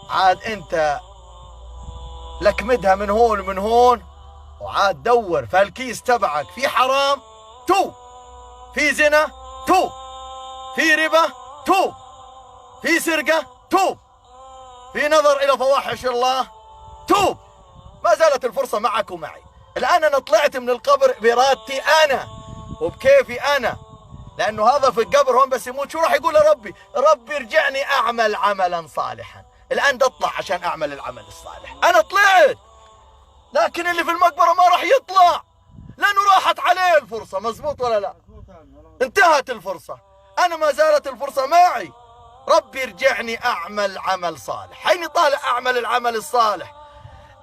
عاد انت لكمدها من هون ومن هون، وعاد دور فالكيس تبعك في حرام توب، في زنا توب، في ربا توب، في سرقة توب، في نظر إلى فواحش الله توب. ما زالت الفرصة معك ومعي. الآن أنا طلعت من القبر بإرادتي أنا وبكيفي أنا، لأنه هذا في القبر هون بس يموت شو راح يقول لربي؟ ربي ارجعني أعمل عملا صالحا. الآن بطلع عشان أعمل العمل الصالح. أنا طلعت، لكن اللي في المقبرة ما راح يطلع لأنه راحت عليه الفرصة. مزبوط ولا لا؟ انتهت الفرصة. أنا ما زالت الفرصة معي. ربي ارجعني أعمل عمل صالح. حيني طالع أعمل العمل الصالح.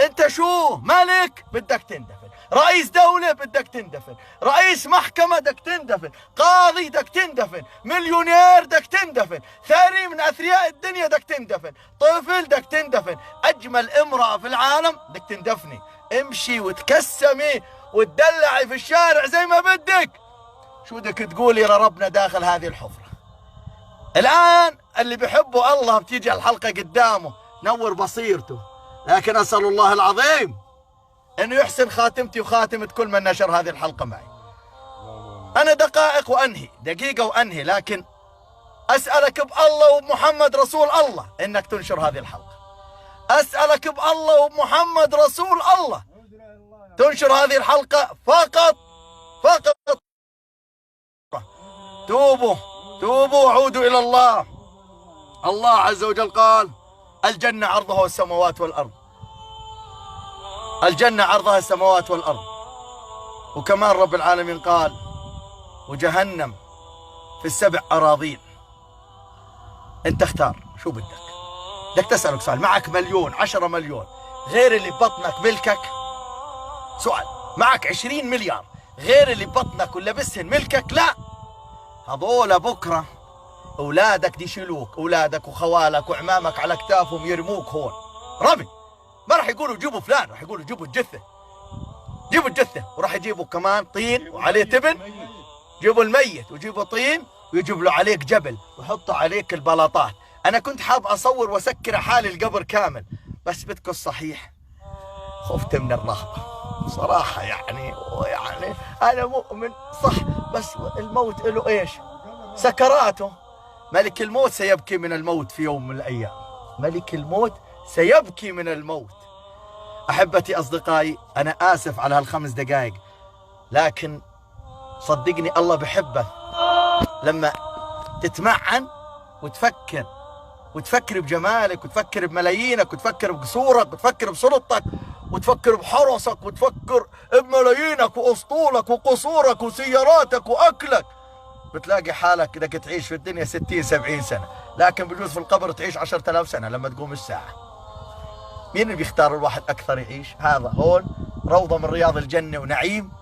أنت شو ملك بدك تندفن، رئيس دولة بدك تندفن، رئيس محكمة بدك تندفن، قاضي بدك تندفن، مليونير بدك تندفن، ثري من أثرياء الدنيا بدك تندفن، طفل بدك تندفن، أجمل امرأة في العالم بدك تندفني. امشي وتكسمي وتدلعي في الشارع زي ما بدك. شو بدك تقولي لربنا داخل هذه الحفرة؟ الآن اللي بيحبه الله بتيجي الحلقة قدامه نور بصيرته، لكن أسأل الله العظيم أنه يحسن خاتمتي وخاتمة كل من نشر هذه الحلقة معي. أنا دقائق وأنهي، دقيقة وأنهي، لكن أسألك بالله وبمحمد رسول الله أنك تنشر هذه الحلقة. أسألك بالله وبمحمد رسول الله تنشر هذه الحلقة فقط توبوا توبوا وعودوا إلى الله. الله عز وجل قال الجنة عرضها السماوات والأرض، الجنة عرضها السماوات والأرض. وكمان رب العالمين قال وجهنم في السبع أراضين. انت اختار شو بدك تسألك سؤال. معك 1,000,000 10 مليون غير اللي ببطنك ملكك؟ سؤال. معك 20 مليار غير اللي ببطنك ولبسهن ملكك؟ لا، هذول بكرة أولادك دي يشيلوك، أولادك وخوالك وعمامك على أكتافهم يرموك هون رمي. ما راح يقولوا جيبوا فلان، راح يقولوا جيبوا الجثة، جيبوا الجثة، وراح يجيبوا كمان طين وعليه تبن، جيبوا الميت وجيبوا طين ويجيبوا له عليك جبل ويحطوا عليك البلاطات. أنا كنت حاب أصور وأسكر حالي القبر كامل، بس بدكم الصحيح خفت من الرهبة صراحة. يعني أنا مؤمن صح، بس الموت له إيش؟ سكراته. ملك الموت سيبكي من الموت في يوم من الأيام، ملك الموت سيبكي من الموت. أحبتي أصدقائي، أنا آسف على هالخمس دقائق، لكن صدقني الله بحبه لما تتمعن وتفكر بجمالك، وتفكر بملايينك، وتفكر بقصورك، وتفكر بسلطتك، وتفكر بحرسك، وتفكر بملايينك وأسطولك وقصورك وسياراتك وأكلك. بتلاقي حالك بدك تعيش في الدنيا 60-70 سنة، لكن بجوز في القبر تعيش 10,000 سنة لما تقوم الساعة. مين اللي بيختار الواحد أكثر يعيش؟ هذا هون روضة من رياض الجنة ونعيم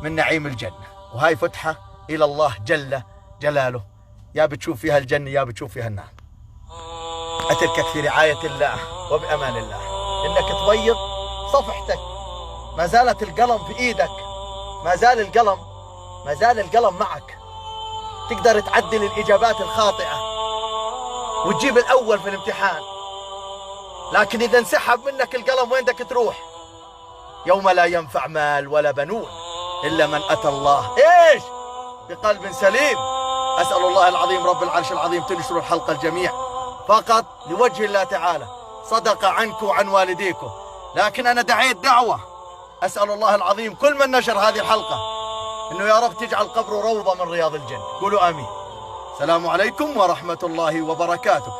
من نعيم الجنة، وهاي فتحة إلى الله جل جلاله، يا بتشوف فيها الجنة يا بتشوف فيها النار. أتركك في رعاية الله وبأمان الله، إنك تبيض صفحتك. ما زالت القلم في إيدك، ما زال القلم معك. تقدر تعدل الإجابات الخاطئة وتجيب الأول في الامتحان، لكن إذا انسحب منك القلم وين بدك تروح؟ يوم لا ينفع مال ولا بنون إلا من أتى الله إيش؟ بقلب سليم. أسأل الله العظيم رب العرش العظيم تنشر الحلقة الجميع فقط لوجه الله تعالى، صدقة عنكم وعن والديكم. لكن أنا دعيت دعوة، أسأل الله العظيم كل من نشر هذه الحلقة إنه يا رب تجعل قبره روضة من رياض الجنة. قولوا آمين. السلام عليكم ورحمة الله وبركاته.